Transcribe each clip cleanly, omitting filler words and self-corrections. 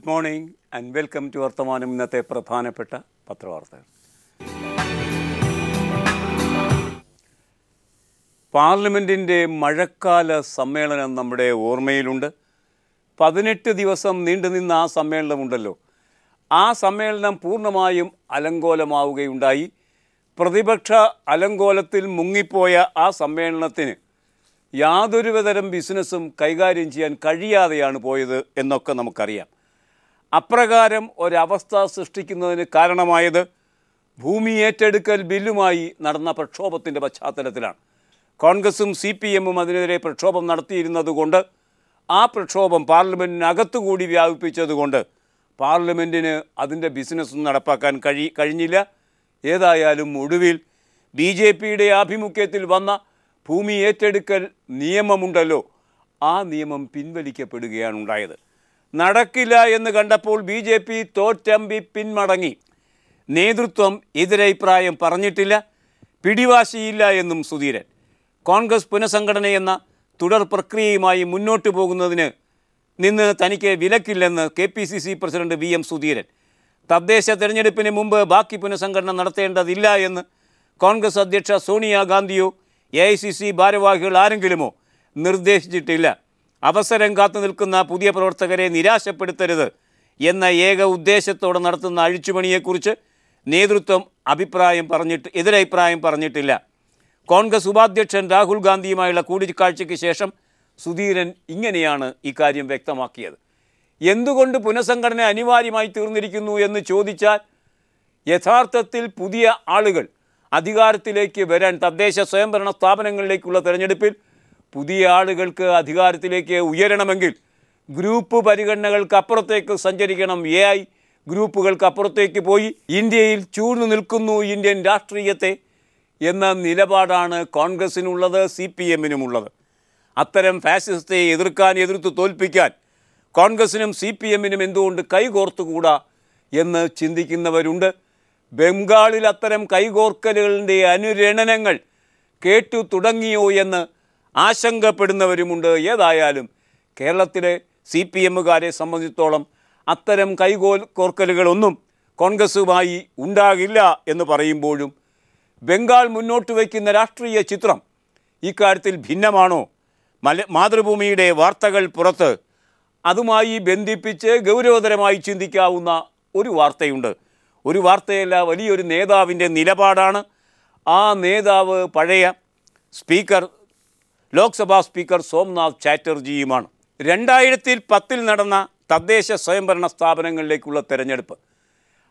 Good morning and welcome to വർത്തമാനം ഇന്നത്തെ പ്രധാനപ്പെട്ട പത്രവാർത്തകൾ. പാർലമെൻറ്റിൻ്റെ മഴക്കാല സമ്മേളനം നമ്മുടെ ഓർമ്മയിലുണ്ട്. 18 ദിവസം നീണ്ടുനിന്ന ആ സമ്മേളനമുണ്ടല്ലോ. ആ സമ്മേളനം പൂർണ്ണമായും അലങ്കോലമാവുകയുണ്ടായി. പ്രതിപക്ഷ അലങ്കോലത്തിൽ മുങ്ങിപ്പോയ ആ സമ്മേളനത്തിന് യാതൊരുവിധം ബിസിനസ്സും കൈകാര്യം ചെയ്യാൻ കഴിയാതെയാണ് പോയത് എന്നൊക്കെ നമുക്കറിയാം. അപ്രകാരം ഒരവസ്ഥ സൃഷ്ടിക്കുന്നതിന് കാരണമായത് ഭൂമി ഏറ്റെടുക്കൽ ബില്ലുമായി നടന്ന പ്രക്ഷോഭത്തിൻ്റെ പശ്ചാത്തലത്തിലാണ്. കോൺഗ്രസും CPM-ഉം അതിനെതിരെ പ്രക്ഷോഭം നടത്തിയിരുന്നതുകൊണ്ട് ആ പ്രക്ഷോഭം പാർലമെൻറ്റിനകത്തുകൂടി വ്യാപിപ്പിച്ചതുകൊണ്ട് പാർലമെൻറ്റിന് അതിൻ്റെ ബിസിനസ്സും നടപ്പാക്കാൻ കഴിഞ്ഞില്ല. ഏതായാലും ഒടുവിൽ BJP-യുടെ ആഭിമുഖ്യത്തിൽ വന്ന ഭൂമി ഏറ്റെടുക്കൽ നിയമമുണ്ടല്ലോ, ആ നിയമം പിൻവലിക്കപ്പെടുകയാണ് ഉണ്ടായത്. നടക്കില്ല എന്ന് കണ്ടപ്പോൾ BJP തോറ്റമ്പി പിന്മടങ്ങി. നേതൃത്വം എതിരഭിപ്രായം പറഞ്ഞിട്ടില്ല, പിടിവാശിയില്ല എന്നും സുധീരൻ. കോൺഗ്രസ് പുനഃസംഘടനയെന്ന തുടർ പ്രക്രിയയുമായി മുന്നോട്ട് പോകുന്നതിന് നിന്ന് തനിക്ക് വിലക്കില്ലെന്ന് KPCC പ്രസിഡന്റ് VM സുധീരൻ. തദ്ദേശ തെരഞ്ഞെടുപ്പിന് മുമ്പ് ബാക്കി പുനഃസംഘടന നടത്തേണ്ടതില്ല എന്ന് കോൺഗ്രസ് അധ്യക്ഷ സോണിയാഗാന്ധിയോ AICC ഭാരവാഹികൾ ആരെങ്കിലുമോ നിർദ്ദേശിച്ചിട്ടില്ല. അവസരം കാത്തു നിൽക്കുന്ന പുതിയ പ്രവർത്തകരെ നിരാശപ്പെടുത്തരുത് എന്ന ഏക ഉദ്ദേശത്തോടെ നടത്തുന്ന അഴിച്ചുപണിയെക്കുറിച്ച് നേതൃത്വം എതിരഭിപ്രായം പറഞ്ഞിട്ടില്ല. കോൺഗ്രസ് ഉപാധ്യക്ഷൻ രാഹുൽ ഗാന്ധിയുമായുള്ള കൂടിക്കാഴ്ചയ്ക്ക് ശേഷം സുധീരൻ ഇങ്ങനെയാണ് ഇക്കാര്യം വ്യക്തമാക്കിയത്. എന്തുകൊണ്ട് പുനഃസംഘടന അനിവാര്യമായി തീർന്നിരിക്കുന്നു എന്ന് ചോദിച്ചാൽ, യഥാർത്ഥത്തിൽ പുതിയ ആളുകൾ അധികാരത്തിലേക്ക് വരാൻ തദ്ദേശ സ്വയംഭരണ സ്ഥാപനങ്ങളിലേക്കുള്ള തെരഞ്ഞെടുപ്പിൽ പുതിയ ആളുകൾക്ക് അധികാരത്തിലേക്ക് ഉയരണമെങ്കിൽ ഗ്രൂപ്പ് പരിഗണനകൾക്ക് അപ്പുറത്തേക്ക് സഞ്ചരിക്കണം. AI ഗ്രൂപ്പുകൾക്ക് അപ്പുറത്തേക്ക് പോയി ഇന്ത്യയിൽ ചൂഴ്ന്നു നിൽക്കുന്നു ഇന്ത്യൻ രാഷ്ട്രീയത്തെ എന്ന നിലപാടാണ് കോൺഗ്രസിനുള്ളത്, CPM-നുമുള്ളത്. അത്തരം ഫാസിസത്തെ എതിർത്ത് തോൽപ്പിക്കാൻ കോൺഗ്രസിനും CPM-നും എന്തുകൊണ്ട് കൈകോർത്തുകൂടാ എന്ന് ചിന്തിക്കുന്നവരുണ്ട്. ബംഗാളിൽ അത്തരം കൈകോർക്കലുകളുടെ അനുരണനങ്ങൾ കേട്ടു തുടങ്ങിയോ എന്ന് ആശങ്കപ്പെടുന്നവരുമുണ്ട്. ഏതായാലും കേരളത്തിലെ CPM-കാരെ സംബന്ധിച്ചിടത്തോളം അത്തരം കൈകോർക്കലുകളൊന്നും കോൺഗ്രസുമായി ഉണ്ടാകില്ല എന്ന് പറയുമ്പോഴും ബംഗാൾ മുന്നോട്ട് വയ്ക്കുന്ന രാഷ്ട്രീയ ചിത്രം ഇക്കാര്യത്തിൽ ഭിന്നമാണോ? മാതൃഭൂമിയുടെ വാർത്തകൾ പുറത്ത് അതുമായി ബന്ധിപ്പിച്ച് ഗൗരവതരമായി ചിന്തിക്കാവുന്ന ഒരു വാർത്തയുണ്ട്. ഒരു വാർത്തയല്ല, വലിയൊരു നേതാവിൻ്റെ നിലപാടാണ്. ആ നേതാവ് പഴയ ലോക്സഭാ സ്പീക്കർ സോംനാഥ് ചാറ്റർജിയുമാണ്. 2010 നടന്ന തദ്ദേശ സ്വയംഭരണ സ്ഥാപനങ്ങളിലേക്കുള്ള തെരഞ്ഞെടുപ്പ്,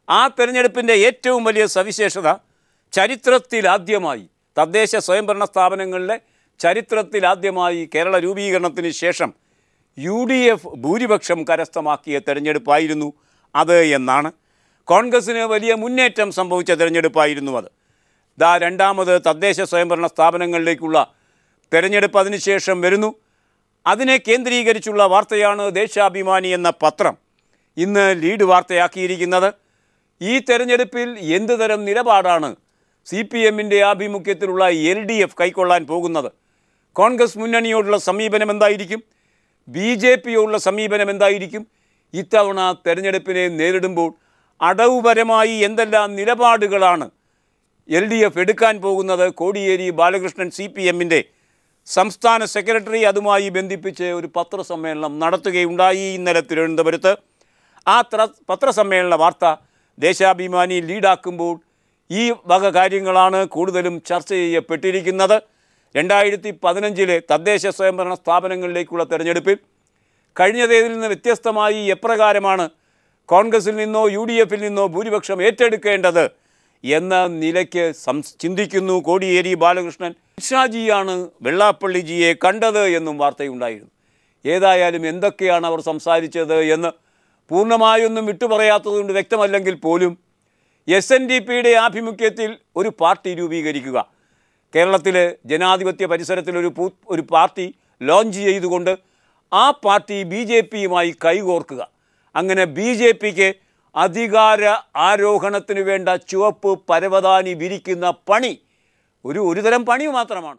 ആ തെരഞ്ഞെടുപ്പിൻ്റെ ഏറ്റവും വലിയ സവിശേഷത ചരിത്രത്തിലാദ്യമായി തദ്ദേശ സ്വയംഭരണ സ്ഥാപനങ്ങളിലെ ചരിത്രത്തിലാദ്യമായി കേരള രൂപീകരണത്തിന് ശേഷം UDF ഭൂരിപക്ഷം കരസ്ഥമാക്കിയ തെരഞ്ഞെടുപ്പായിരുന്നു അത് എന്നാണ്. കോൺഗ്രസ്സിന് വലിയ മുന്നേറ്റം സംഭവിച്ച തെരഞ്ഞെടുപ്പായിരുന്നു അത്. രണ്ടാമത് തദ്ദേശ സ്വയംഭരണ സ്ഥാപനങ്ങളിലേക്കുള്ള തെരഞ്ഞെടുപ്പ് അതിനുശേഷം വരുന്നു. അതിനെ കേന്ദ്രീകരിച്ചുള്ള വാർത്തയാണ് ദേശാഭിമാനി എന്ന പത്രം ഇന്ന് ലീഡ് വാർത്തയാക്കിയിരിക്കുന്നത്. ഈ തെരഞ്ഞെടുപ്പിൽ എന്ത് തരം നിലപാടാണ് CPM-ൻ്റെ ആഭിമുഖ്യത്തിലുള്ള LDF കൈക്കൊള്ളാൻ പോകുന്നത്? കോൺഗ്രസ് മുന്നണിയോടുള്ള സമീപനം എന്തായിരിക്കും? BJP-യോടുള്ള സമീപനം എന്തായിരിക്കും? ഇത്തവണ തെരഞ്ഞെടുപ്പിനെ നേരിടുമ്പോൾ അടവുപരമായി എന്തെല്ലാം നിലപാടുകളാണ് LDF എടുക്കാൻ പോകുന്നത്? കോടിയേരി ബാലകൃഷ്ണൻ CPM-ൻ്റെ സംസ്ഥാന സെക്രട്ടറി അതുമായി ബന്ധിപ്പിച്ച് ഒരു പത്രസമ്മേളനം നടത്തുകയുണ്ടായി ഇന്നലെ തിരുവനന്തപുരത്ത്. ആ പത്രസമ്മേളന വാർത്ത ദേശാഭിമാനി ലീഡാക്കുമ്പോൾ ഈ വക കാര്യങ്ങളാണ് കൂടുതലും ചർച്ച ചെയ്യപ്പെട്ടിരിക്കുന്നത്. 2015 തദ്ദേശ സ്വയംഭരണ സ്ഥാപനങ്ങളിലേക്കുള്ള തെരഞ്ഞെടുപ്പിൽ കഴിഞ്ഞതേതിൽ നിന്ന് വ്യത്യസ്തമായി എപ്രകാരമാണ് കോൺഗ്രസിൽ നിന്നോ UDF-ൽ നിന്നോ ഭൂരിപക്ഷം ഏറ്റെടുക്കേണ്ടത് എന്ന നിലയ്ക്ക് ചിന്തിക്കുന്നു കോടിയേരി ബാലകൃഷ്ണൻ. ഷാജിയാണ് വെള്ളാപ്പള്ളിജിയെ കണ്ടത് എന്നും വാർത്തയുണ്ടായിരുന്നു. ഏതായാലും എന്തൊക്കെയാണ് അവർ സംസാരിച്ചത് എന്ന് പൂർണ്ണമായൊന്നും വിട്ടുപറയാത്തതുകൊണ്ട് വ്യക്തമല്ലെങ്കിൽ പോലും SNDP-യുടെ ആഭിമുഖ്യത്തിൽ ഒരു പാർട്ടി രൂപീകരിക്കുക, കേരളത്തിലെ ജനാധിപത്യ പരിസരത്തിൽ ഒരു പാർട്ടി ലോഞ്ച് ചെയ്തുകൊണ്ട് ആ പാർട്ടി BJP-യുമായി കൈകോർക്കുക, അങ്ങനെ BJP-ക്ക് അധികാര ആരോഹണത്തിന് വേണ്ട ചുവപ്പ് പരവതാനി വിരിക്കുന്ന പണി ഒരു തരം പണി മാത്രമാണ്.